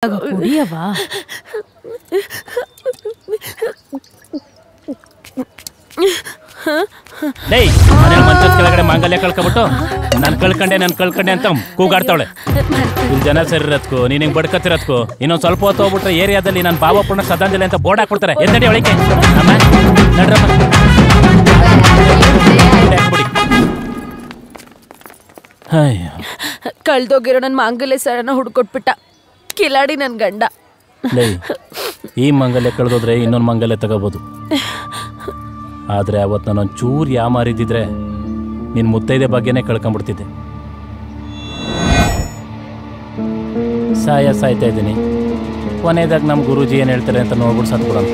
ಕುಡಿಯವಾ ಮಂಚದ ಕೆಳಗಡೆ ಮಾಂಗಲ್ಯ ಕಳ್ಕೊಬಿಟ್ಟು ನನ್ ಕಳ್ಕಂಡೆ ಅಂತ ಕೂಗಾಡ್ತಾವಳೆ. ಇಲ್ಲಿ ಜನ ಸೇರಿರೋದ್ಕು ನೀನ್ ಹಿಂಗ್ ಬಡ್ಕತ್ತಿರೋದ್ಕು ಇನ್ನೊಂದ್ ಸ್ವಲ್ಪ ಹೊತ್ತು ಹೋಗ್ಬಿಟ್ರೆ ಏರಿಯಾದಲ್ಲಿ ನಾನು ಬಾಬಾ ಪೂರ್ಣ ಶ್ರದ್ಧಾಂಜಲಿ ಅಂತ ಬೋರ್ಡ್ ಹಾಕ್ಬಿಡ್ತಾರೆ. ಎದ್ದಡಿ ಒಳಗೆ ನಡ್ರಮ್ಮ. ಕಳ್ದೋಗಿರೋ ನನ್ ಮಾಂಗಲ್ಯ ಸರನ ಹುಡ್ಕೊಟ್ಬಿಟ್ಟ ಕಿಲಾಡಿ ನನ್ ಗಂಡ. ಈ ಮಾಂಗಲ್ಯ ಕಳೆದೋದ್ರೆ ಇನ್ನೊಂದು ಮಾಂಗಲ್ಯ ತಗೋಬಹುದು. ಆದ್ರೆ ಅವತ್ತು ನಾನೊಂದು ಚೂರು ಯಾಮಾರಿದ್ದಿದ್ರೆ ನಿನ್ ಮುತ್ತೈದೆ ಬಗ್ಗೆನೇ ಕಳ್ಕೊಂಡ್ಬಿಡ್ತಿದ್ದೆ. ಸಾಯ್ತಾ ಇದ್ದೀನಿ. ಕೊನೆಯದಾಗ ನಮ್ಮ ಗುರೂಜಿ ಏನು ಹೇಳ್ತಾರೆ ಅಂತ ನೋಡ್ಬಿಟ್ಟು ಸತ್ಬಿಡೋಣ.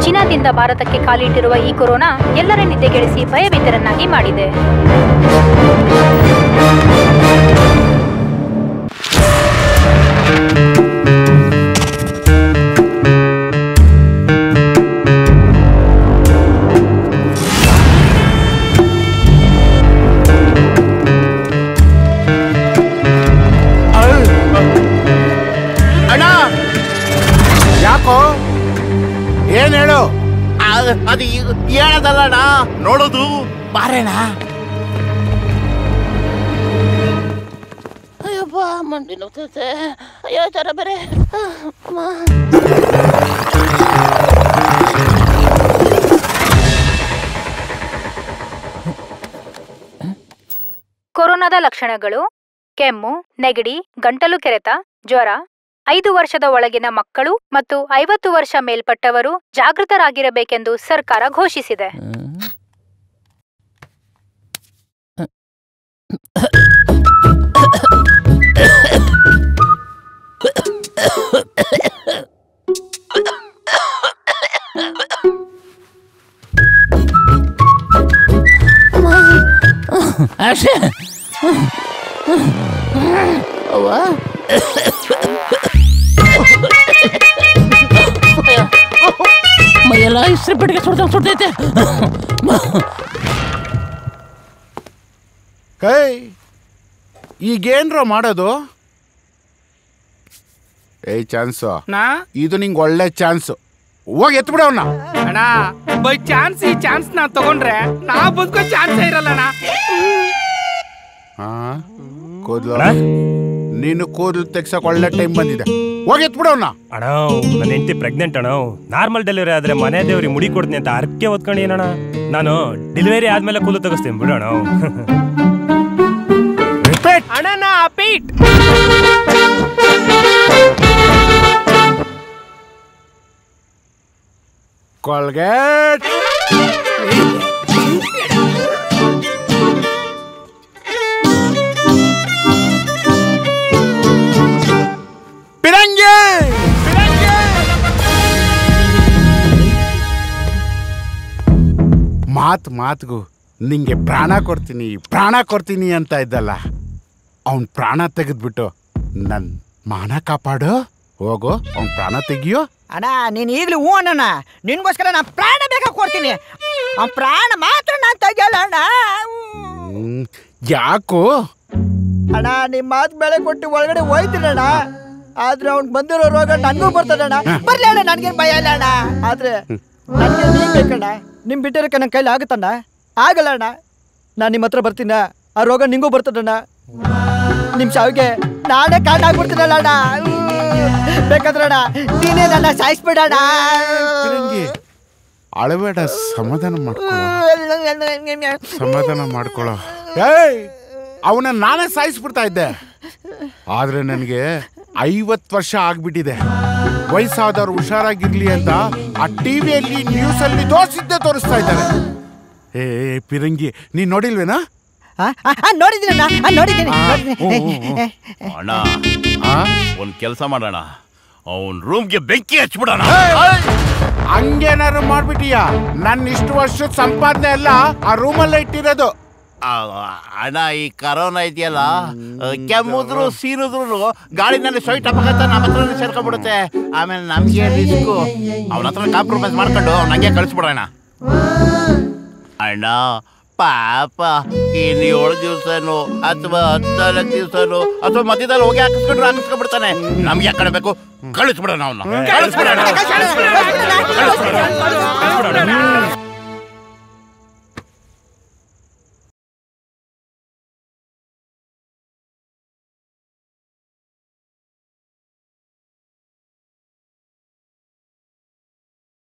ಚೀನಾದಿಂದ ಭಾರತಕ್ಕೆ ಕಾಲಿಟ್ಟಿರುವ ಈ ಕೊರೋನಾ ಎಲ್ಲರ ನಿದ್ದೆಗೆಡಿಸಿ ಭಯಭೀತರನ್ನಾಗಿ ಮಾಡಿದೆ. ಯಾಕೋ ಏನ್ ಹೇಳು? ಅದು ಹೇಳದಲ್ಲಣ್ಣ, ನೋಡೋದು ಬಾರೇಣ. ಅಯ್ಯಪ್ಪ ಮಂಡಿ ನೋಗ್ತೈತೆ. ಅಯ್ಯೋ ತರ ಬೇರೆ. ಕೊರೋನಾದ ಲಕ್ಷಣಗಳು: ಕೆಮ್ಮು, ನೆಗಡಿ, ಗಂಟಲು ಕೆರೆತ, ಜ್ವರ. 5 ವರ್ಷದ ಒಳಗಿನ ಮಕ್ಕಳು ಮತ್ತು 50 ವರ್ಷ ಮೇಲ್ಪಟ್ಟವರು ಜಾಗೃತರಾಗಿರಬೇಕೆಂದು ಸರ್ಕಾರ ಘೋಷಿಸಿದೆ. ಮೈಯೆಲ್ಲ ಇಸ್ತ್ರಿ ಪೆಟ್ಟಿಗೆ ಸುಡ್ತೈತೆ. ಈಗೇನ್ರ ಮಾಡೋದು? ಚಾನ್ಸು ಇದು ನಿಂಗೆ ಒಳ್ಳೆ ಚಾನ್ಸು. ಹೋಗಿ ಎತ್ಬಿಡವನ್ನ. ಅಣ್ಣ ಬೈ ಚಾನ್ಸ್ ಈ ಚಾನ್ಸ್ ನಾ ತಗೊಂಡ್ರೆ ನಾ ಬದುಕೋ ಚಾನ್ಸ್ ಇರಲ್ಲಣ್ಣ. ಕೂದ್ಲು ನೀನು ಕೂದಲು ತೆಗ್ಸಕ್ ಒಳ್ಳೆ ಟೈಮ್ ಬಂದಿದೆ. ಹೋಗಿ ಎತ್ಬಿಡವನ್ನ. ಅಣ್ಣ ನನ್ನ ಹೆಂಡತಿ ಪ್ರೆಗ್ನೆಂಟ್ ಅಣ್ಣ. ನಾರ್ಮಲ್ ಡೆಲಿವರಿ ಆದ್ರೆ ಮನೆ ದೇವ್ರಿಗೆ ಮುಡಿ ಕೊಡ್ತೀನಿ ಅಂತ ಅರ್ಕೆ ಓದ್ಕೊಂಡು ಏನಣ್ಣ. ನಾನು ಡೆಲಿವರಿ ಆದ್ಮೇಲೆ ಕೂದಲು ತೆಗಿಸ್ತೀನಿ ಬಿಡೋಣ. ಅಣ್ಣ ನಾ ಪೀಟ್ ಕೋಲ್ಗೇಟ್ ಪಿರಂಗಿ ಮಾತ್ಗೂ ನಿಂಗೆ ಪ್ರಾಣ ಕೊಡ್ತೀನಿ ಅಂತ ಇದ್ದಲ್ಲ, ಅವನ್ ಪ್ರಾಣ ತೆಗೆದ್ಬಿಟ್ಟು ನನ್ ಮಾನ ಕಾಪಾಡು. ಹೋಗು, ಅವನ್ ಪ್ರಾಣ ತೆಗಿಯೋ. ಅಣ್ಣ ನೀನ್ ಈಗ್ಲೂ ಹೂ ಅಣ್ಣ, ನಿನ್ಗೋಸ್ಕರ ನಾ ಪ್ರಾಣ ಬೇಕಾ ಕೊಡ್ತೀನಿ. ಅವ್ನ ಪ್ರಾಣ ಮಾತ್ರ ನಾನ್ ತೆಗಿಯಲ್ಲ ಅಣ್ಣ. ಯಾಕೋ ಅಣ್ಣ ನಿಮ್ ಮಾತು ಬೆಳೆ ಕೊಟ್ಟು ಒಳಗಡೆ ಹೋಯ್ತೀನಣ್ಣ. ಆದ್ರೆ ಅವ್ನ್ ಬಂದಿರೋ ರೋಗ ನನ್ಗೂ ಬರ್ತದಣ್ಣ. ಬರ್ಲಿ ಅಣ್ಣ, ನನ್ಗೇನ್ ಭಯ ಇಲ್ಲ ಅಣ್ಣ. ಆದ್ರೆ ನನ್ಗೆ ನೀನ್ ಬೇಕಣ್ಣ. ನಿಮ್ ಬಿಟ್ಟಿರಕ್ಕೆ ನನ್ನ ಕೈಲಿ ಆಗುತ್ತಣ್ಣ? ಆಗಲ್ಲ ಅಣ್ಣ. ನಾನ್ ನಿಮ್ಮ ಹತ್ರ ಬರ್ತೀನ, ಆ ರೋಗ ನಿಂಗೂ ಬರ್ತದಣ್ಣ. ನಿಮ್ ಸಾವಿಗೆ ನಾನೇ ಕಾರಣ ಆಗ್ಬಿಡ್ತೀನಲ್ಲ ಅಣ್ಣ. ಬೇಕಾದ್ರಣ್ಣ ನೀನೇ ನನ್ನ ಸಾಯಿಸ್ಬಿಡಣ್ಣ. ಅಳಬೇಡ, ಸಮಾಧಾನ ಮಾಡ್ಕೊಳ್ಳೋ. ಅವನ ನಾನೇ ಸಾಯಿಸ್ಬಿಡ್ತಾ ಇದ್ದೆ. ಆದ್ರೆ ನನಗೆ 50 ವರ್ಷ ಆಗ್ಬಿಟ್ಟಿದೆ. ವಯಸ್ಸಾದವ್ರು ಹುಷಾರಾಗಿರ್ಲಿ ಅಂತ ಆ ಟಿವಿಯಲ್ಲಿ ನ್ಯೂಸಲ್ಲಿ ತೋರಿಸ್ತಾ ಇದ್ದಾರೆ. ಪಿರಂಗಿ ನೀನ್ ನೋಡಿಲ್ವೇನಾ? ನೋಡಿದ್ದೀನಿ ಅಣ್ಣ, ಒಂದ್ ಕೆಲಸ ಮಾಡೋಣ, ಅವನ್ ರೂಮ್ಗೆ ಬೆಂಕಿ ಹಚ್ಬಿಡೋಣ. ಹಂಗೇನಾರು ಮಾಡ್ಬಿಟ್ಟಿಯಾ? ನನ್ನ ಇಷ್ಟು ವರ್ಷದ ಸಂಪಾದನೆ ಎಲ್ಲ ಆ ರೂಮಲ್ಲೇ ಇಟ್ಟಿರೋದು. ಅಣ್ಣ ಈ ಕರೋನಾ ಇದೆಯಲ್ಲ, ಕೆಮ್ಮಿದ್ರು ಸೀನಿದ್ರು ಗಾಳಿನಲ್ಲಿ ಸೊಯ್ಟ್ ಅಪಘಾತ ನಮ್ಮ ಹತ್ರ ಸೇರ್ಕೊಂಡ್ಬಿಡುತ್ತೆ. ಆಮೇಲೆ ನಮ್ಗೆ ರಿಸ್ಕು. ಅವನ ಹತ್ರ ಕಾಂಪ್ರಮೈಸ್ ಮಾಡ್ಕೊಂಡು ನಂಗೆ ಕಳಿಸ್ಬಿಡೋಣ ಅಣ್ಣ. ಪಾಪ ಇನ್ನು 7 ದಿವಸನೋ ಅಥವಾ 14 ದಿವಸನೋ ಅಥವಾ ಮಧ್ಯದಲ್ಲಿ ಹೋಗಿ ಹಾಕಿಸ್ಕೊಂಡ್ಬಿಡ್ತಾನೆ. ನಮ್ಗೆ ಯಾಕೆ ಕಳಬೇಕು? ಕಳಿಸ್ಬಿಡೋಣ ಅವನ್ನ.